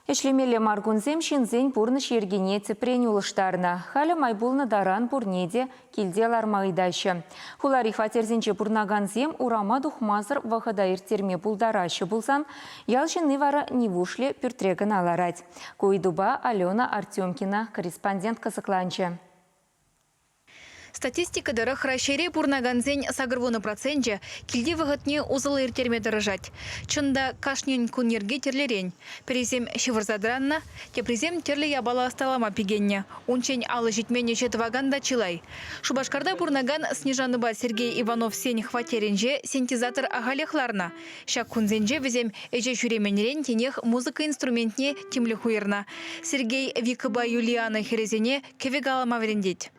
Эшлемелі маргунзем шинзен пурныш ергене цепрен улыштарна. Халі майбулны даран пурнеде келдел армайдашы. Хулари фатерзенче пурнаганзем урама духмазыр вахадайыр терме пулдарашы булсан, ялшынны вара невушле пюртрегін аларать. Койдуба Алена Артемкина, корреспондент Казакланча. Статистика дары хращере пурнаганзен сагырвуны проценте килде вағытне узылы ертерме дырыжать. Чында кашнен кунерге терлерен. Перезем шивырзадранна, тепрезем терле ябала сталама пигенне. Унчен алы житмене четваганда чилай. Шубашкарда пурнаган Снежаныба Сергей Иванов сень хватеренже синтезатор агалехларна. Шак кунзенже везем эже шуременерен тенех музыка инструментне тимле хуерна. Сергей Викаба Юлиана Херезене кевегалама верендеть.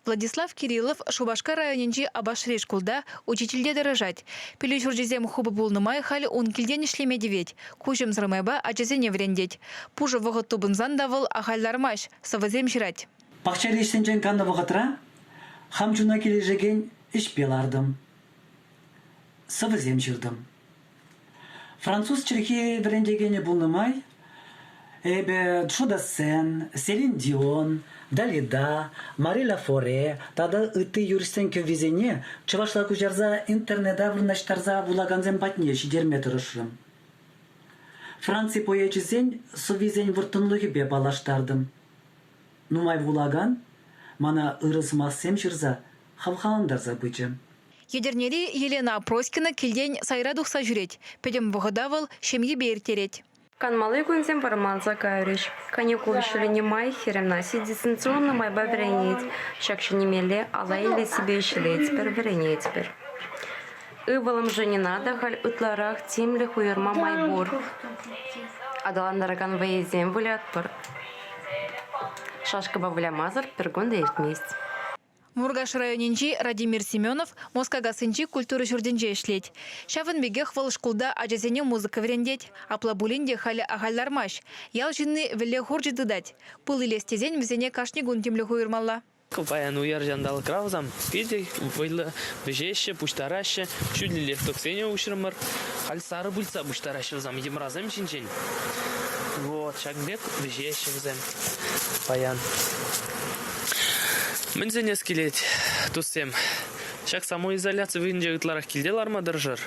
Владислав Кириллов Шубашкар районенче Абашри школда учительде дырыжать. Пилю журжезем хубы булнымай халі он килден ишлеме девет. Кужым зрымайба ачазене врендеть. Пужы вғыт тубынзан давыл ахайлармаш, савазем жирать. Пақчар ештенчен канды вғытра, хамчуна кележеген іш белардым. Савазем жирдым. Француз чірхе врендегене булнымай, Эбе Джуда Сен, Селин Дион, Далида, Марила Форе, тада ыты юристен көвизене, чывашла кужарза интернета вырнаштарза вулаганзен батне шидерме тұрышым. Франция поячызен сувизен выртынлығы бе балаштардым. Нумай вулаган, мана ырызмасем жырза, хавхаландарза бычым. Едернери Елена Проскина килден сайра духса жүреть, педем вғыдавыл шемье бейіртереть. Канмалы күнсен барманза кайрыш. Каникул шеліне май херемнаси дистанционно майба веренеть. Шакшы немеле ала или себе шелеть пер веренеть пер. Ывалым же не надо халь утларах темле хуерма майбур. Адаландараган ваезем вулят пер. Шашка бавуля мазар пергон дейт месть. Мургаш районенчи Радимир Семенов Москагасынчи культуры жүрденже ишлеть. Шавын беге хвал школда ажазене музыка верендеть, а плабулинде халі ағалармаш. Ял жинны веле хоржы дыдать. Пыл илестезен візене кашнигун темлі хуйырмалла. Баян уяр жандал кравзам, пиде вылы бежеще, пуштараще, чуть ли лефтоксене ушырмыр, халь сары бульца пуштараще взам, емразым шинчен. Вот, шагбек бежеще взам, баян. Мензене скелет, тустем. Шак самоизоляция вынже ытларах килделар ма дыржыр.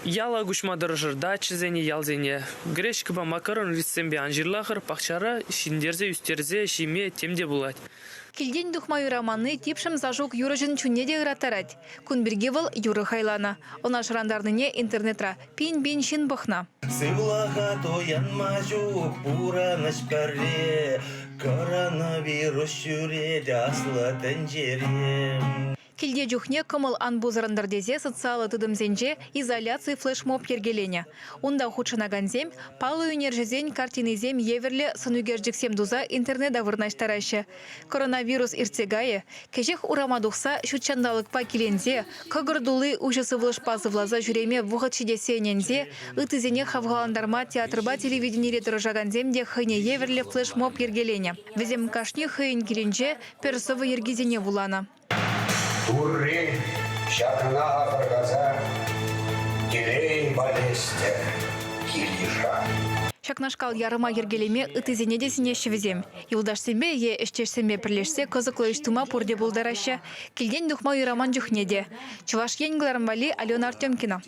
Яла гушма дыржыр, да чизене ялзене. Грешка ба макарон ритсембе анжирлахыр, пахчара шиндерзе, үстерзе, шиме, темде булать. Килден духмаю романы типшым зажук юрыжын чунеде ыратарать. Кунбергевал юры хайлана. Она шрандарныне интернетра пин-бин шин бахна. Сывлаха тоянмажу пура нашкаре, коронавирус шүреде аслы тенжере. Килде жүхне кымыл анбузырындырдезе социалы тыдымзенже изоляции флешмоб ергелене. Онда худшынаганзем, палы үнержезен картинезем еверле сынугержіксем дуза интернета вырнаштарашы. Коронавирус ирцегае, кежех урамадухса шутчандалыкпа келензе, кыгырдулы ужысы влышпазы влаза жүреме вұғыт шидесенензе, ытызене хавгаландарма театрба телевиденире дырыжаганзем де хыне еверле флешмоб ергелене. Везем кашне хыйын келенже персовы ергезене вулана. Турри, шакна аргаза, келей балестер, килиша. Шакнашкал ярыма ергелеме ытызене десіне шевізем. Юлдаш сембе е эштешсембе пірлешсе кызыклы иштума пурде булдарашы. Келден духма юраман жүхнеде. Чуваш енгіларым вали Алена Артемкина.